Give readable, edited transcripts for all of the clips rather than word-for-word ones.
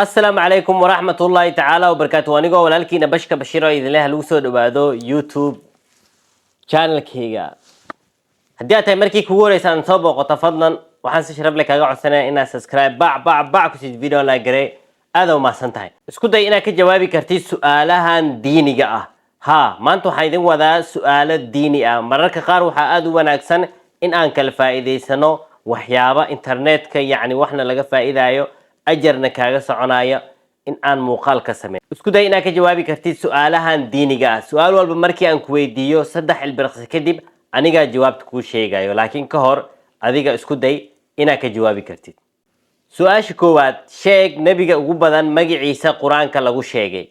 السلام عليكم ورحمة الله تعالى وبركاته. أنا قول لك إن بشكر بشير إذا له لوسود وبعده يوتيوب channel كيجا. هدي أتمركي كورة إنسان صوب وتفضلا وحنس شرب لك أقعد سنة إن سبسكرايب باع كل فيديو لا جري هذا وما سنتهي. اسكت إنا كجوابي كرتي سؤالها ديني جاء. ها ما أنتوا حيدين وذا سؤال الديني مرة كقار وحأدو وناكسن إن أنك الفائدة سنو وحيابة إنترنت كي يعني وإحنا لقى فائدة أيو أجرنا كاغس عنايا إن أن مقال كسمين. اسكت إنا كجوابي كرتي سؤالها ديني جاء. سؤال والبمركي أنك ويديو صدح البرقس كدب aniga jawaabta kuu sheegayo laakiin ka hor adiga isku day inaad ka jawaabi kartid. Su'aasha koowaad, sheeg nabiga ugu badan magaciisa quraanka lagu sheegay.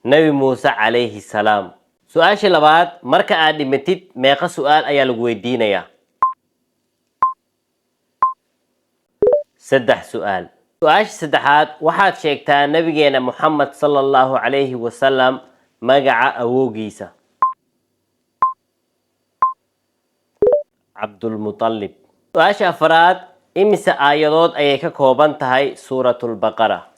Nabi Muuse calayhi salaam. Su'aasha labaad, marka aad dhimatid meeqa su'aal ayaa lagu weydiinayaa? 3 su'aal. Su'aasha saddexaad, waxaad sheegtaa nabigeena Muhammad sallallahu alayhi wasallam magaca awoogiisa. Cabdulmutallib. Su'aasha afraad, imise aayadood ayay ka kooban tahay suuratul baqara?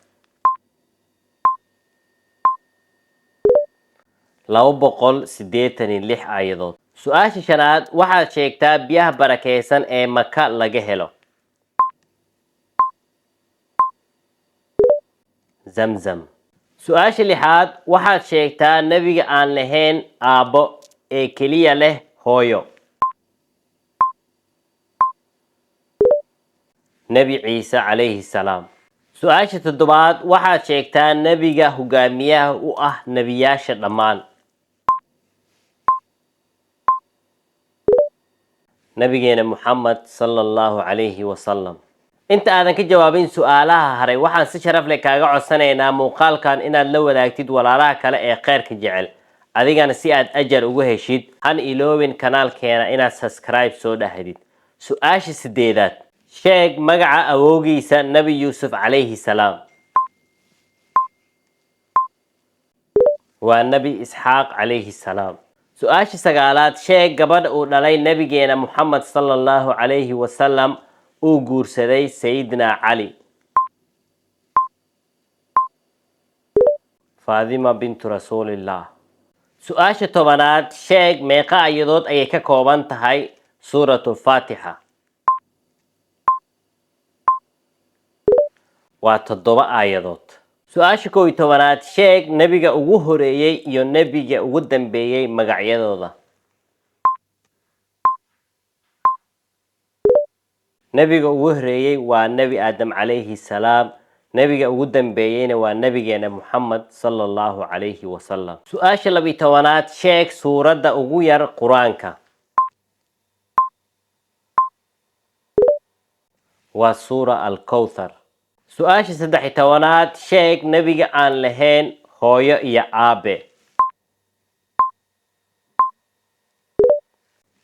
286 aayadood. Su'aasha shanaad, waxaad sheegtaa biyaha barakeysan ee Maka laga helo. Zamzam. Su'aasha lixaad, waxaad sheegtaa nabiga aan lahayn aabbo ee keliya leh hooyo. Nabi Ciise calayhi salaam. Su'aasha toddobaad, waxaad sheegtaa nabiga hogaamiyaha u ah nebiyaasha dhammaan. Nabigeena Muhammad sallallahu alayhi wasallam. inta aadan ka jawaabin su'aalaha haray waxaan si sharaf leh kaaga codsanaynaa muuqaalkan inaad la wadaagtid walaalaha kale ee khayrka jecel adigana si aad ajar ugu heshid han iloobin kanaalkeena inaad subscribe soo dhahdid. Su'aasha sideedaad, sheeg magaca awoogiisa Nabi Yuusuf calayhi salaam. waa Nabi Isxaaq calayhi salaam. Su'aasha sagaalaad, sheeg gabadha uu dhalay nabigeena Muhammad sallallahu alayhi wasallam uu guursaday Sayyidina Cali. Faadima bintu Rasuulillah. Su'aasha tobanaad, sheeg meeqa aayadood ayay ka kooban tahay suuratul Faatixa? waa 7 aayadood. Su'aasha 11aad, sheeg nabiga ugu horeeyay iyo nabiga ugu dambeeyay magacyadooda. nabiga ugu horeeyay waa Nabi Aadam calayhi salaam. nabiga ugu dambeeyayna waa nabigeena Muhammad sallallahu alayhi wasallam. Su'aasha 12aad, sheeg suuradda ugu yar quraanka. waa suura al-Kawthar. Su'aasha 13aad, sheeg nabiga aan lahayn hooyo iyo aabe.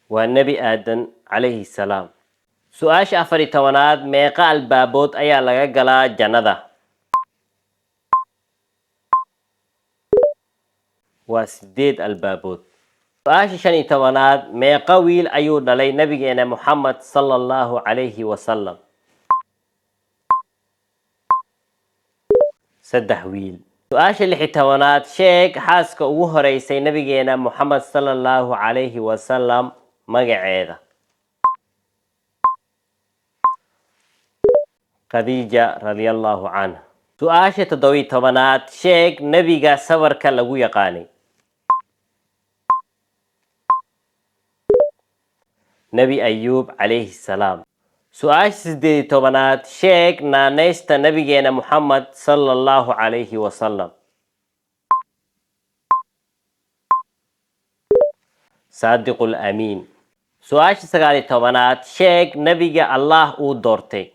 waa Nabi Aadam calayhi salaam. Su'aasha 14aad, meeqa albaabood ayaa laga galaa jannada? waa 8 albaabood. Su'aasha 15aad, meeqa wiil ayuu dhalay nabigeena Muhammad sallallahu alayhi wasallam? 3 wiil. Su'aasha 16aad, sheeg xaaska ugu horeysay nabigeena Muhammad sallallahu alayhi wasallam magaceeda. Khadija radiyallahu anha. Su'aasha 17aad, sheeg nabiga sabarka lagu yaqaanay. Nabi Ayub calayhi salaam. Su'aasha 18aad, sheeg naanaysta nabigeena Muhammad sallallahu alayhi wasallam. Saadiqul Amiin. Su'aasha 19aad, sheeg nabiga Allah uu doortay.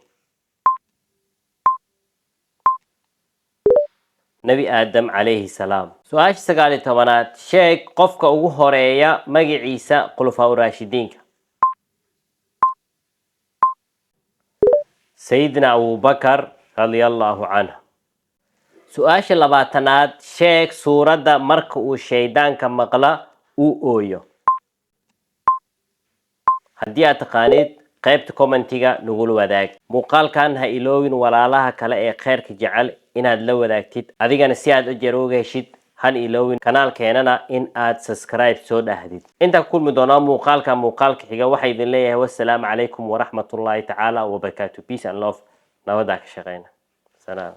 Nabi Aadam calayhi salaam. Su'aasha 19aad, sheeg qofka ugu horeeya magaciisa khulafaa raashidiinka. Sayyidina Abu Bakar radiyallahu anhu. Su'aasha 20aad, sheeg suuradda marka uu shaydaanka maqla uu ooyo. haddii aad taqaanid qaybta commentiga nagula wadaag. Muuqaalkan ha iloowin walaalaha kale ee khayrka jecel inaad la wadaagtid, adigana si aad u jarooga heshid han iloowin kanaalkeenana in aad subscribe soo dhahdid. Inta kulmi doona muuqaalka xiga waxa idin leeyahay wassalaamu calaykum waraxmatullaahi tacaala wabarakaatuh. Peace and love. Nabada ka shaqeyna. Salaam.